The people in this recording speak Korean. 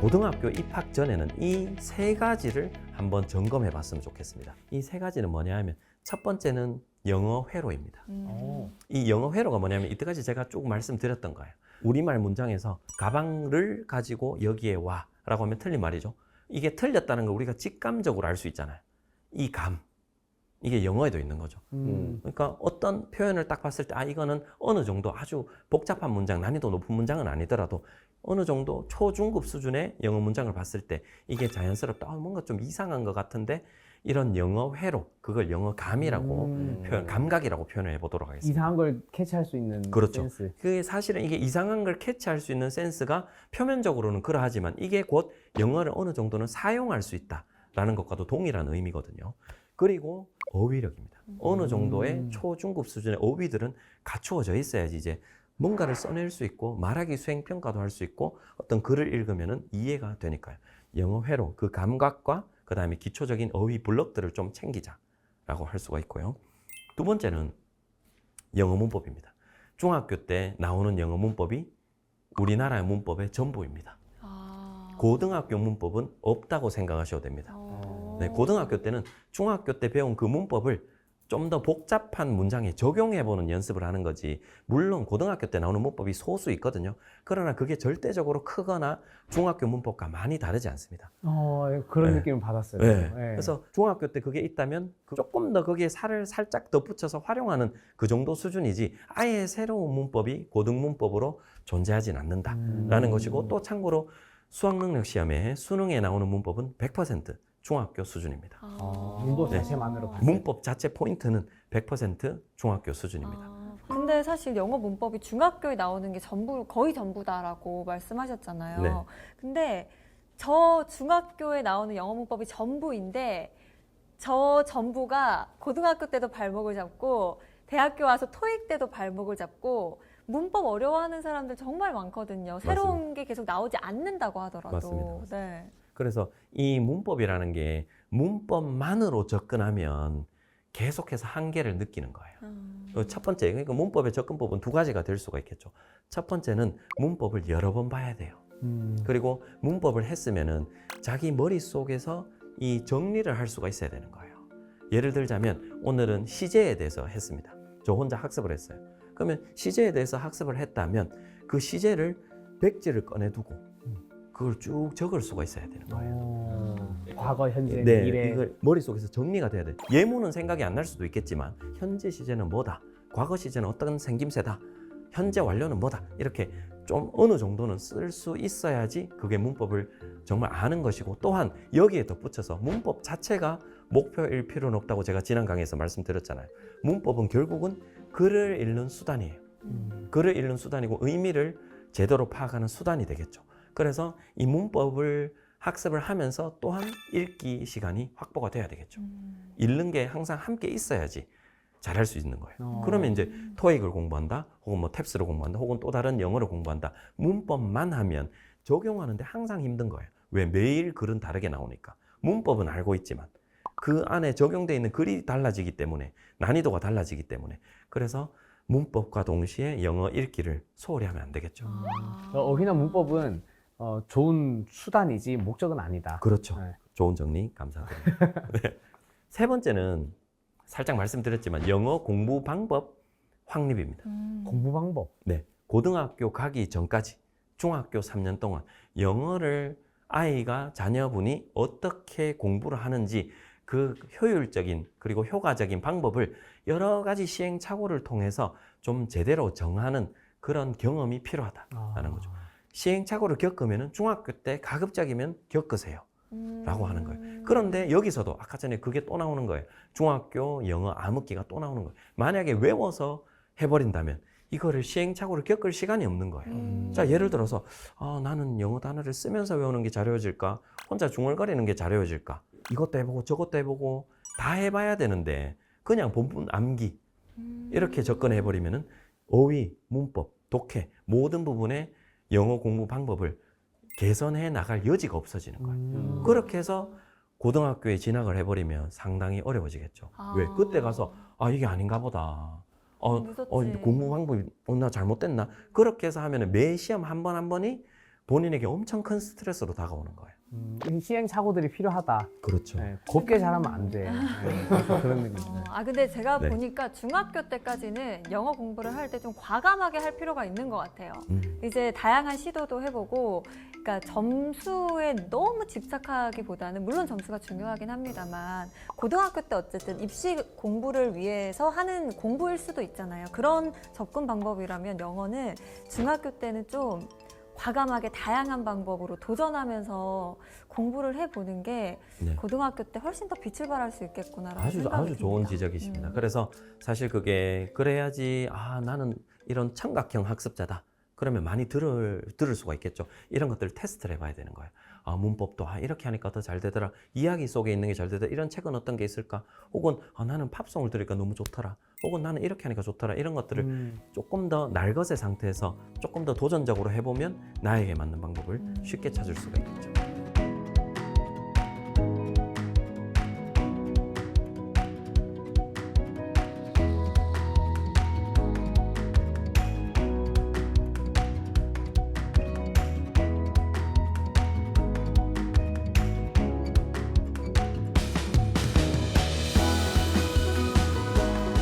고등학교 입학 전에는 이 세 가지를 한번 점검해 봤으면 좋겠습니다. 이 세 가지는 뭐냐 하면 첫 번째는 영어 회로입니다. 이 영어 회로가 뭐냐면 이때까지 제가 쭉 말씀드렸던 거예요. 우리말 문장에서 가방을 가지고 여기에 와 라고 하면 틀린 말이죠. 이게 틀렸다는 걸 우리가 직감적으로 알 수 있잖아요. 이 감, 이게 영어에도 있는 거죠. 그러니까 어떤 표현을 딱 봤을 때 이거는 어느 정도 아주 복잡한 문장, 난이도 높은 문장은 아니더라도 어느 정도 초중급 수준의 영어 문장을 봤을 때 이게 자연스럽다. 뭔가 좀 이상한 것 같은데 이런 영어 회로, 그걸 영어 감이라고 감각이라고 표현을 해보도록 하겠습니다. 이상한 걸 캐치할 수 있는 그렇죠. 센스. 그게 사실은 이게 이상한 걸 캐치할 수 있는 센스가 표면적으로는 그러하지만 이게 곧 영어를 어느 정도는 사용할 수 있다라는 것과도 동일한 의미거든요. 그리고 어휘력입니다. 어느 정도의 초중급 수준의 어휘들은 갖추어져 있어야지 이제 뭔가를 써낼 수 있고 말하기 수행평가도 할 수 있고 어떤 글을 읽으면 이해가 되니까요. 영어 회로, 그 감각과 그 다음에 기초적인 어휘 블럭들을 좀 챙기자라고 할 수가 있고요. 두 번째는 영어 문법입니다. 중학교 때 나오는 영어 문법이 우리나라의 문법의 전부입니다. 고등학교 문법은 없다고 생각하셔도 됩니다. 네, 고등학교 때는 중학교 때 배운 그 문법을 좀 더 복잡한 문장에 적용해보는 연습을 하는 거지. 물론 고등학교 때 나오는 문법이 소수 있거든요. 그러나 그게 절대적으로 크거나 중학교 문법과 많이 다르지 않습니다. 그런 네. 느낌을 받았어요. 네. 네. 그래서 중학교 때 그게 있다면 조금 더 거기에 살을 살짝 덧붙여서 활용하는 그 정도 수준이지 아예 새로운 문법이 고등 문법으로 존재하진 않는다라는 것이고, 또 참고로 수학능력 시험에 수능에 나오는 문법은 100% 중학교 수준입니다. 문법 네. 자체만으로 봤을 때. 문법 자체 포인트는 100% 중학교 수준입니다. 근데 사실 영어 문법이 중학교에 나오는 게 거의 전부다라고 말씀하셨잖아요. 네. 근데 저 중학교에 나오는 영어 문법이 전부인데 저 전부가 고등학교 때도 발목을 잡고 대학교 와서 토익 때도 발목을 잡고 문법 어려워하는 사람들 정말 많거든요. 새로운 맞습니다. 게 계속 나오지 않는다고 하더라도. 맞습니다. 네. 그래서 이 문법이라는 게 문법만으로 접근하면 계속해서 한계를 느끼는 거예요. 첫 번째, 그러니까 문법의 접근법은 두 가지가 될 수가 있겠죠. 첫 번째는 문법을 여러 번 봐야 돼요. 그리고 문법을 했으면은 자기 머릿속에서 이 정리를 할 수가 있어야 되는 거예요. 예를 들자면 오늘은 시제에 대해서 했습니다. 저 혼자 학습을 했어요. 그러면 시제에 대해서 학습을 했다면 그 시제를 백지를 꺼내두고 그걸 쭉 적을 수가 있어야 되는 거예요. 과거, 현재, 네, 미래. 이걸 머릿속에서 정리가 돼야 돼요. 예문은 생각이 안 날 수도 있겠지만 현재 시제는 뭐다, 과거 시제는 어떤 생김새다, 현재 완료는 뭐다, 이렇게 좀 어느 정도는 쓸 수 있어야지 그게 문법을 정말 아는 것이고, 또한 여기에 덧붙여서 문법 자체가 목표일 필요는 없다고 제가 지난 강의에서 말씀드렸잖아요. 문법은 결국은 글을 읽는 수단이에요. 글을 읽는 수단이고 의미를 제대로 파악하는 수단이 되겠죠. 그래서 이 문법을 학습을 하면서 또한 읽기 시간이 확보가 돼야 되겠죠. 읽는 게 항상 함께 있어야지 잘할 수 있는 거예요. 그러면 이제 토익을 공부한다, 혹은 뭐 탭스를 공부한다, 혹은 또 다른 영어를 공부한다. 문법만 하면 적용하는데 항상 힘든 거예요. 왜? 매일 글은 다르게 나오니까. 문법은 알고 있지만 그 안에 적용되어 있는 글이 달라지기 때문에,難易도가 달라지기 때문에, 그래서 문법과 동시에 영어 읽기를 소홀히 하면 안 되겠죠. 어휘나 문법은 좋은 수단이지 목적은 아니다. 그렇죠. 네. 좋은 정리 감사드립니다. 네. 세 번째는 살짝 말씀드렸지만 영어 공부 방법 확립입니다. 공부 방법. 네, 고등학교 가기 전까지 중학교 3년 동안 영어를 아이가, 자녀분이 어떻게 공부를 하는지 그 효율적인 그리고 효과적인 방법을 여러 가지 시행착오를 통해서 좀 제대로 정하는 그런 경험이 필요하다라는 거죠. 시행착오를 겪으면 중학교 때 가급적이면 겪으세요 라고 하는 거예요. 그런데 여기서도 아까 전에 그게 또 나오는 거예요. 중학교 영어 암흑기가 또 나오는 거예요. 만약에 외워서 해버린다면 이거를 시행착오를 겪을 시간이 없는 거예요. 자, 예를 들어서 나는 영어 단어를 쓰면서 외우는 게 잘 외워질까? 혼자 중얼거리는 게 잘 외워질까? 이것도 해보고 저것도 해보고 다 해봐야 되는데 그냥 본문 암기 이렇게 접근해버리면 어휘, 문법, 독해 모든 부분에 영어 공부 방법을 개선해 나갈 여지가 없어지는 거예요. 그렇게 해서 고등학교에 진학을 해버리면 상당히 어려워지겠죠. 왜? 그때 가서 이게 아닌가 보다. 늦었지. 공부 방법이 나 잘못됐나? 그렇게 해서 하면 매 시험 한 번 한 번이 본인에게 엄청 큰 스트레스로 다가오는 거예요. 시행착오들이 필요하다. 그렇죠. 네, 곱게 잘하면 안 돼. 네, 그런 느낌. 근데 제가 네. 보니까 중학교 때까지는 영어 공부를 할 때 좀 과감하게 할 필요가 있는 것 같아요. 이제 다양한 시도도 해보고, 그러니까 점수에 너무 집착하기보다는 물론 점수가 중요하긴 합니다만 고등학교 때 어쨌든 입시 공부를 위해서 하는 공부일 수도 있잖아요. 그런 접근 방법이라면 영어는 중학교 때는 좀 과감하게 다양한 방법으로 도전하면서 공부를 해보는 게 네. 고등학교 때 훨씬 더 빛을 발할 수 있겠구나라는 아주 생각이 아주 좋은 듭니다. 지적이십니다. 그래서 사실 그게 그래야지 나는 이런 청각형 학습자다. 그러면 많이 들을 수가 있겠죠. 이런 것들을 테스트를 해봐야 되는 거예요. 문법도 이렇게 하니까 더 잘 되더라. 이야기 속에 있는 게 잘 되더라. 이런 책은 어떤 게 있을까? 혹은 나는 팝송을 들으니까 너무 좋더라. 혹은 나는 이렇게 하니까 좋더라. 이런 것들을 조금 더 날것의 상태에서 조금 더 도전적으로 해보면 나에게 맞는 방법을 쉽게 찾을 수가 있겠죠.